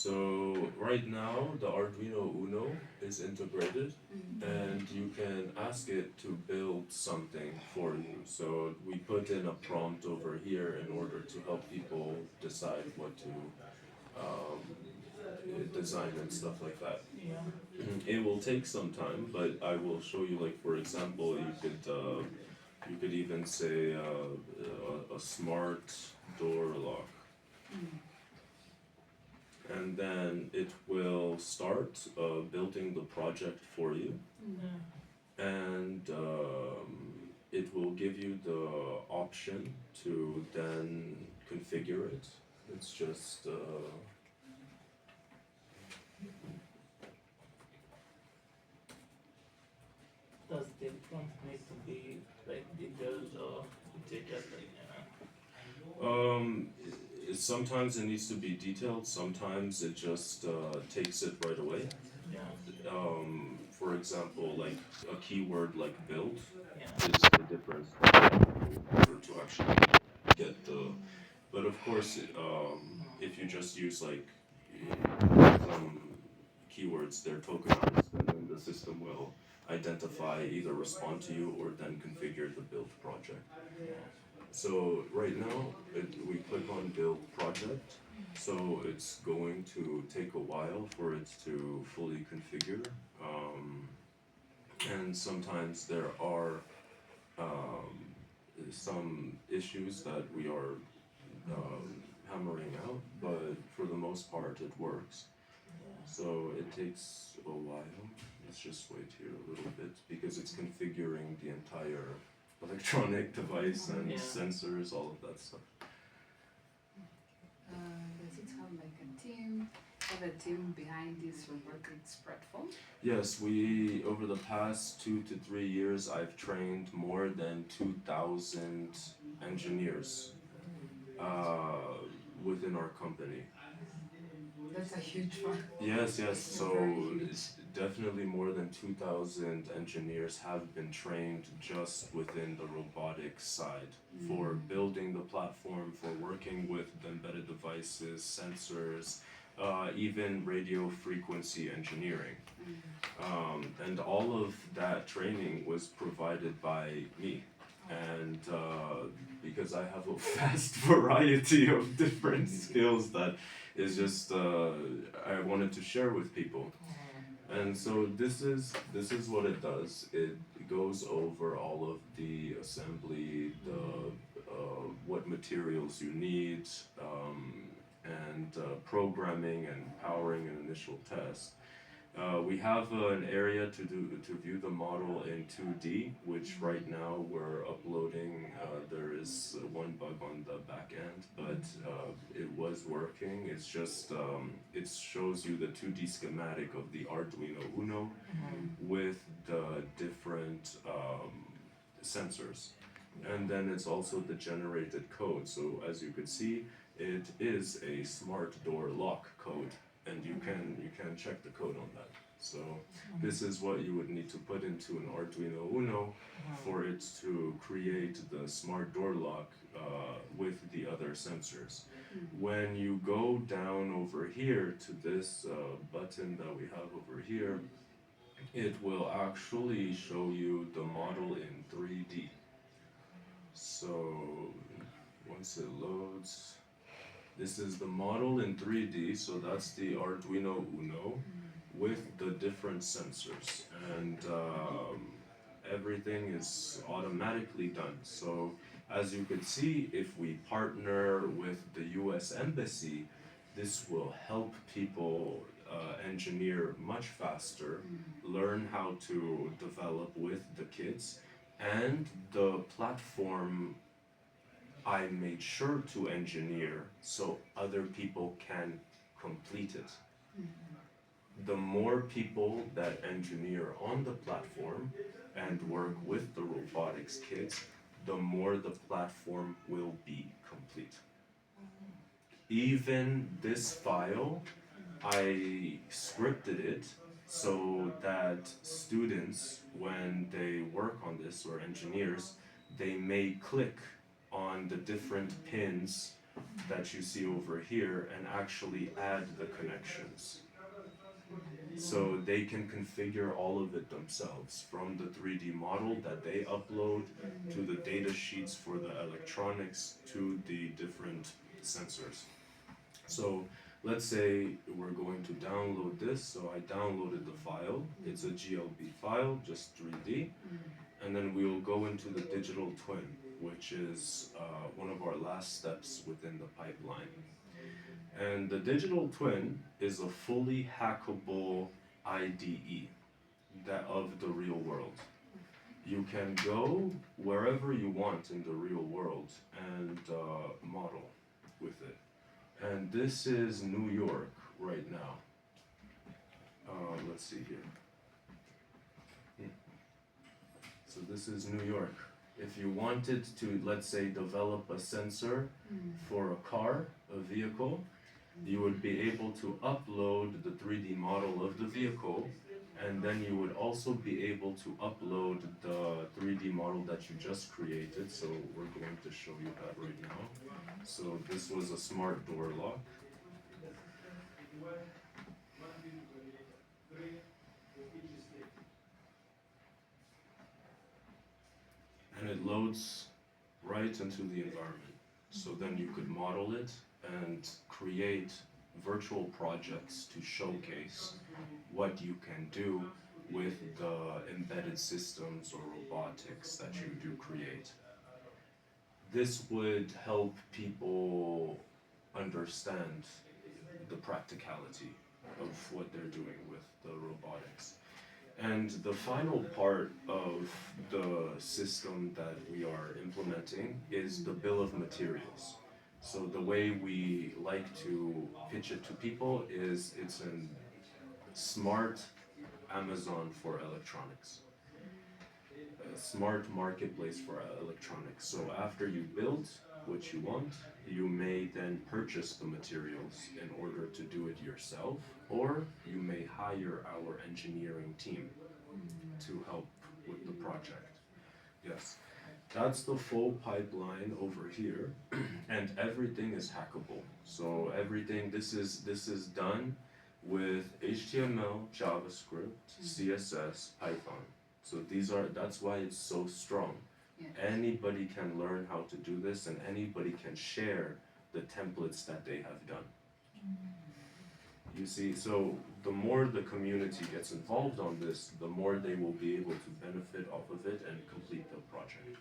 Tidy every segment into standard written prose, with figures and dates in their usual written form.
So right now the Arduino Uno is integrated and you can ask it to build something for you. So we put in a prompt over here in order to help people decide what to um, design and stuff like that. Yeah. It will take some time, but I will show you. Like for example, you could even say a smart door lock, and then it will start building the project for you, and it will give you the option to then configure it. It's just Does the prompt need to be like detailed or is it just like um, sometimes it needs to be detailed. Sometimes it just takes it right away. yeah, For example, like a keyword like build yeah, is the difference in order to actually get the. But of course, if you just use like some keywords, they're tokenized, and then the system will identify, either respond to you, or then configure the build project. So right now, we click on build project. So it's going to take a while for it to fully configure. Um, and sometimes there are um, some issues that we are hammering out, but for the most part, it works. So it takes a while. Let's just wait here a little bit because it's configuring the entire electronic device and yeah. sensors, all of that stuff. Does it have like a team? Have a team behind this robotics platform? Yes, we, over the past 2 to 3 years, I've trained more than 2,000 engineers uh, within our company. That's a huge one. Yes, yes. So Very huge. definitely more than 2,000 engineers have been trained just within the robotics side for building the platform, for working with the embedded devices, sensors, even radio frequency engineering. And all of that training was provided by me. And because I have a vast variety of different skills that is just I wanted to share with people. And so this is what it does. It goes over all of the assembly, the what materials you need, and programming and powering an initial test. We have an area to view the model in 2D, which right now we're uploading. There is one bug on the back end, but it was working. It's just it shows you the 2D schematic of the Arduino Uno with the different sensors, and then it's also the generated code. So as you could see, it is a smart door lock code, and you can check the code on that. So this is what you would need to put into an Arduino Uno for it to create the smart door lock with the other sensors. When you go down over here to this button that we have over here, it will actually show you the model in 3D. So once it loads, this is the model in 3D, so that's the Arduino Uno with the different sensors, and everything is automatically done. So as you could see, if we partner with the US Embassy, this will help people engineer much faster, learn how to develop with the kids, and the platform I made sure to engineer so other people can complete it. The more people that engineer on the platform and work with the robotics kids, the more the platform will be complete. Even this file, I scripted it so that students, when they work on this, or engineers, they may click on the different pins that you see over here and actually add the connections. So they can configure all of it themselves, from the 3D model that they upload to the data sheets for the electronics to the different sensors. So let's say we're going to download this. So I downloaded the file. It's a GLB file, just 3D. And then we'll go into the digital twin, which is one of our last steps within the pipeline. And the digital twin is a fully hackable IDE that of the real world. You can go wherever you want in the real world and model with it. And this is New York right now. Let's see here. So this is New York. If you wanted to, let's say, develop a sensor for a car, a vehicle, you would be able to upload the 3D model of the vehicle, and then you would also be able to upload the 3D model that you just created. So we're going to show you that right now. So this was a smart door lock. And it loads right into the environment. So then you could model it and create virtual projects to showcase what you can do with the embedded systems or robotics that you do create. This would help people understand the practicality of what they're doing with the robotics. And the final part of the system that we are implementing is the bill of materials. So the way we like to pitch it to people is it's a smart Amazon for electronics, a smart marketplace for electronics. So after you build what you want, you may then purchase the materials in order to do it yourself, or you may hire our engineering team to help with the project. Yes, that's the full pipeline over here, and everything is hackable. So everything, this is done with HTML, JavaScript, CSS, Python. So that's why it's so strong. Yeah. Anybody can learn how to do this, and anybody can share the templates that they have done. You see, so the more the community gets involved on this, the more they will be able to benefit off of it and complete the project.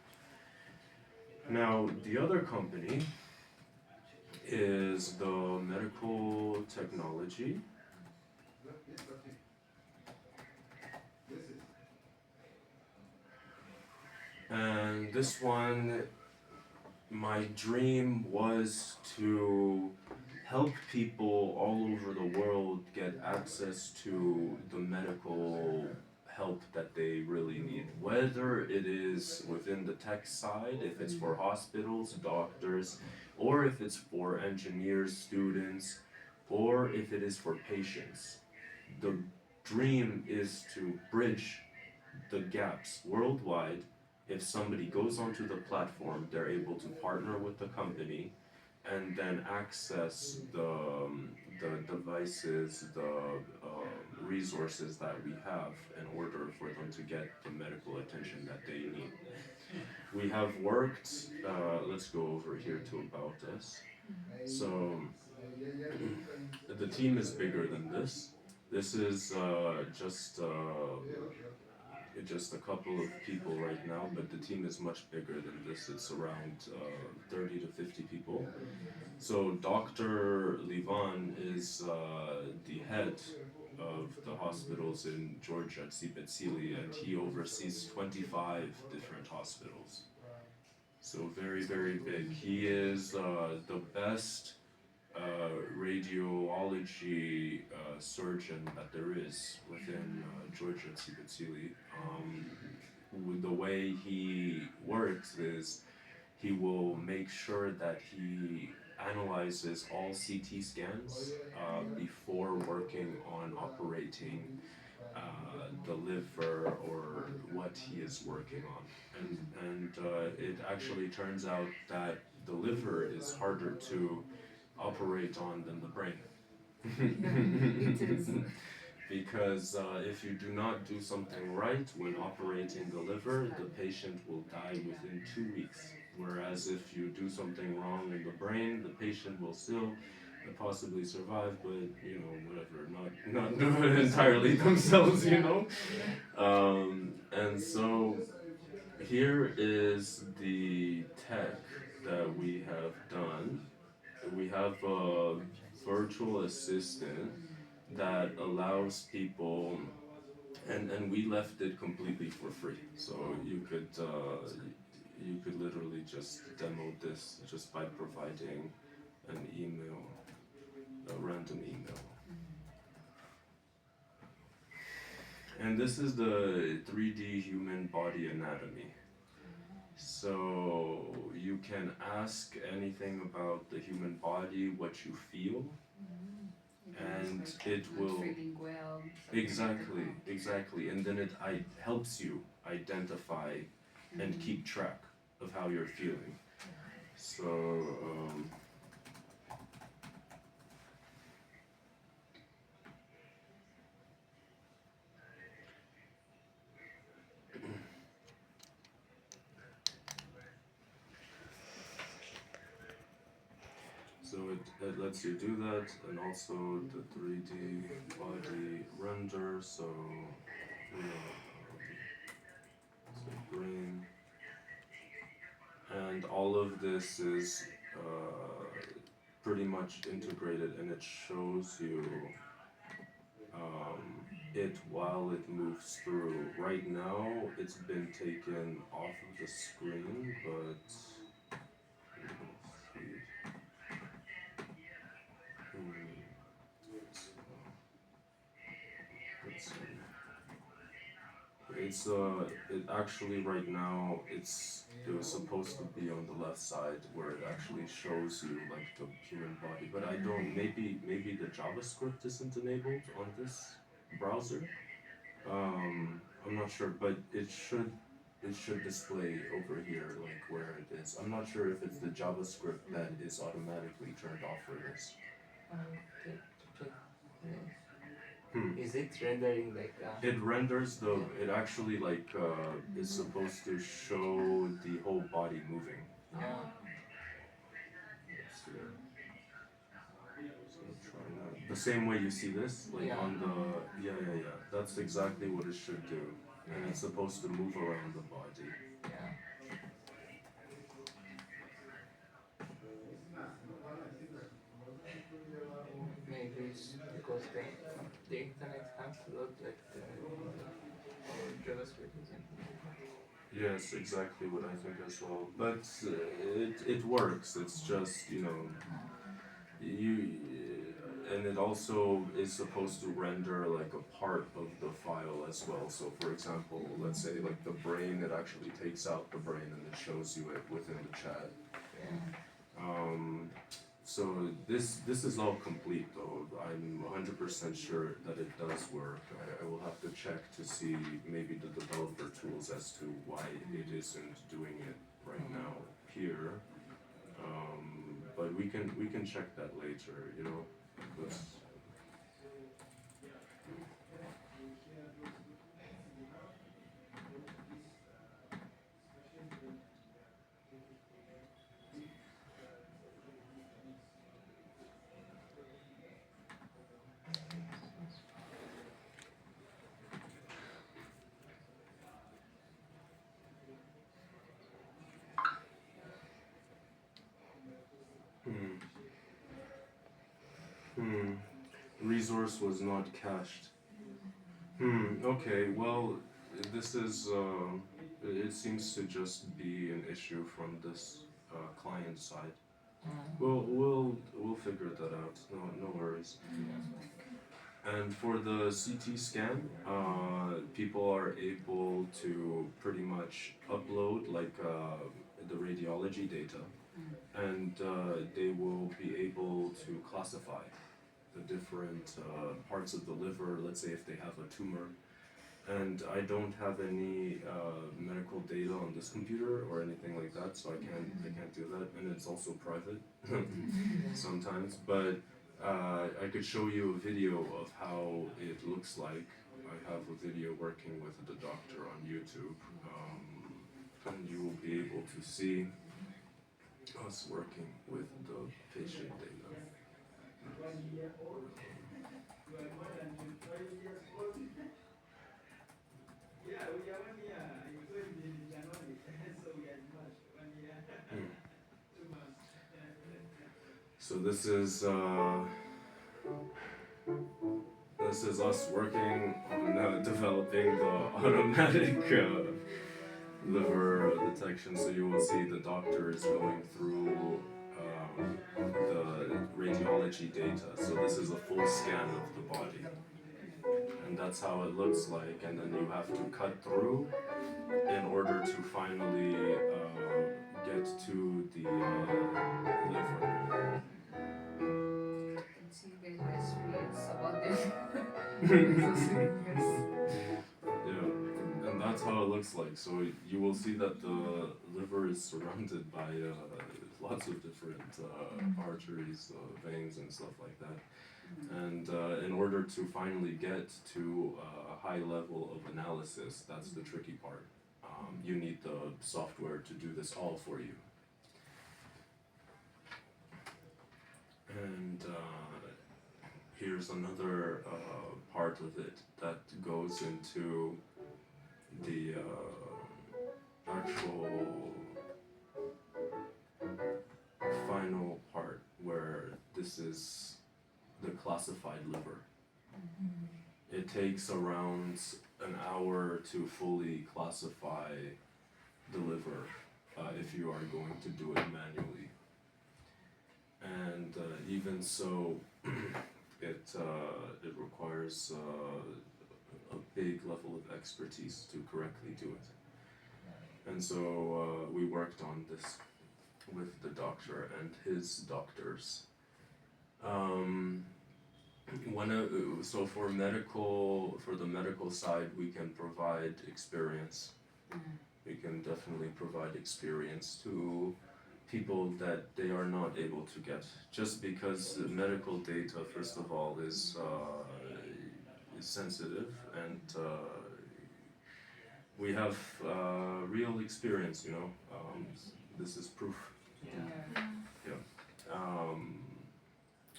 Now, the other company is the medical technology. And this one, my dream was to help people all over the world get access to the medical help that they really need. Whether it is within the tech side, if it's for hospitals, doctors, or if it's for engineers, students, or if it is for patients. The dream is to bridge the gaps worldwide. If somebody goes onto the platform, they're able to partner with the company and then access the devices, the resources that we have in order for them to get the medical attention that they need. We have worked, let's go over here to About Us. So the team is bigger than this. This is just a couple of people right now, but the team is much bigger than this. It's around 30 to 50 people. So Dr. Livan is the head of the hospitals in Georgia at Sibetsili, and he oversees 25 different hospitals. So very, very big. He is the best radiology surgeon that there is within Georgia at Sibetsili. With the way he works is he will make sure that he analyzes all CT scans before working on operating the liver or what he is working on. And it actually turns out that the liver is harder to operate on than the brain. Yeah, it is. Because if you do not do something right when operating the liver, the patient will die within 2 weeks. Whereas if you do something wrong in the brain, the patient will still possibly survive, but whatever, not do it entirely themselves, And so here is the tech that we have done. We have a virtual assistant that allows people, and we left it completely for free, so you could literally just demo this just by providing an email, a random email. And this is the 3D human body anatomy. So you can ask anything about the human body, what you feel, and it Not will feeling well. something exactly, like that. exactly, and then it helps you identify and keep track of how you're feeling. So so it lets you do that, and also the 3D body render. So brain, and all of this is pretty much integrated, and it shows you it while it moves through. Right now, it's been taken off of the screen, but let's see. It actually right now it was supposed to be on the left side where it actually shows you like the human body, but I don't. Maybe the JavaScript isn't enabled on this browser. I'm not sure, but it should display over here like where it is. I'm not sure if it's the JavaScript that is automatically turned off for this. Okay, check. Hmm. Is it rendering like It renders it actually like is supposed to show the whole body moving. yeah. Let's see. So try that. The same way you see this, like Yeah. on the yeah. That's exactly what it should do, and it's supposed to move around the body. Yeah. Maybe it's because the internet has a lot like the JavaScript isn't. Yes, exactly what I think as well. But it works. It's just you and it also is supposed to render like a part of the file as well. So for example, let's say like the brain, it actually takes out the brain and it shows you it within the chat. Yeah. So this is all complete though. I'm 100% sure that it does work. I will have to check to see maybe the developer tools as to why it isn't doing it right now here. But we can check that later. Let's- Hmm. Hmm. Resource was not cached. Okay, well, this is, it seems to just be an issue from this client side. We'll figure that out. No worries. And for the CT scan, people are able to pretty much upload like the radiology data, and they will be able to classify the different parts of the liver. Let's say if they have a tumor, And I don't have any medical data on this computer or anything like that, so I can't do that, and it's also private sometimes. But I could show you a video of how it looks like. I have a video working with the doctor on YouTube, and you will be able to see us working with the patient data. Hmm. So this is us working on developing the automatic liver detection. So you will see the doctor is going through the radiology data. So this is a full scan of the body, and that's how it looks like. And then you have to cut through in order to finally get to the liver. I can see you guys are serious about this. So serious. Yeah, and that's how it looks like. So you will see that the liver is surrounded by lots of different arteries, veins, and stuff like that. And in order to finally get to a high level of analysis, that's the tricky part. You need the software to do this all for you. And here's another part of it that goes into the actual final part where this is the classified liver. It takes around an hour to fully classify the liver if you are going to do it manually. And even so, it requires a big level of expertise to correctly do it. And so we worked on this with the doctor and his doctors. So for the medical side, we can provide experience. We can definitely provide experience to people that they are not able to get, just because medical data, first of all, is sensitive, and we have real experience. This is proof.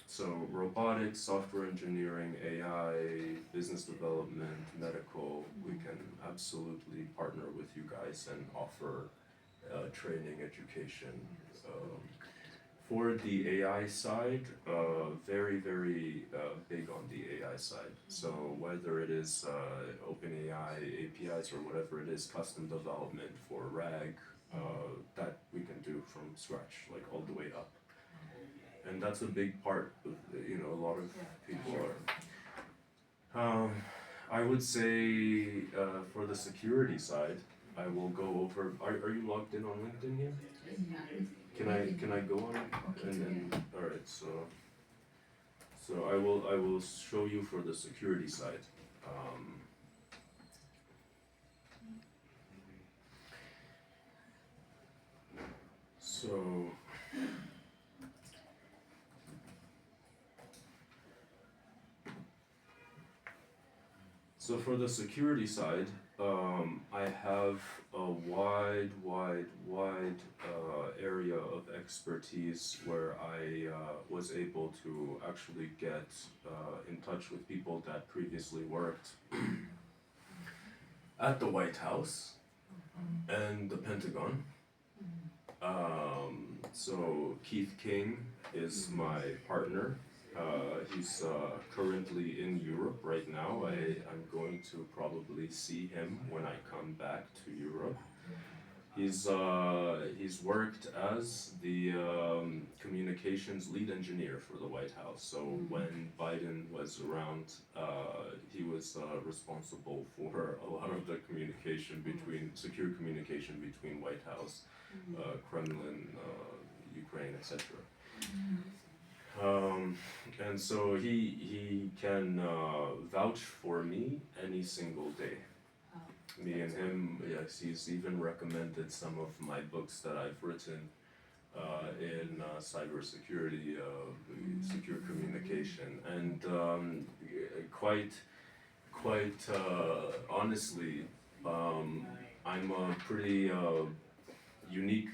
So robotics, software engineering, AI, business development, medical, we can absolutely partner with you guys and offer training, education. For the AI side, very, very big on the AI side. So whether it is OpenAI APIs or whatever it is, custom development for RAG, that we can do from scratch, like all the way up. And that's a big part of, a lot of people are. I would say for the security side, I will go over. Are you logged in on LinkedIn here? Can I go on it? And all right. So I will show you for the security side. So for the security side, I have a wide area of expertise where I was able to actually get in touch with people that previously worked at the White House and the Pentagon. So Keith King is my partner. He's currently in Europe right now. I'm going to probably see him when I come back to Europe. He's worked as the communications lead engineer for the White House. So when Biden was around, he was responsible for a lot of the secure communication between White House, Kremlin, Ukraine, etc. And so he can vouch for me any single day Me and him, yes, he's even recommended some of my books that I've written in cybersecurity, secure communication, and quite honestly, I'm a pretty unique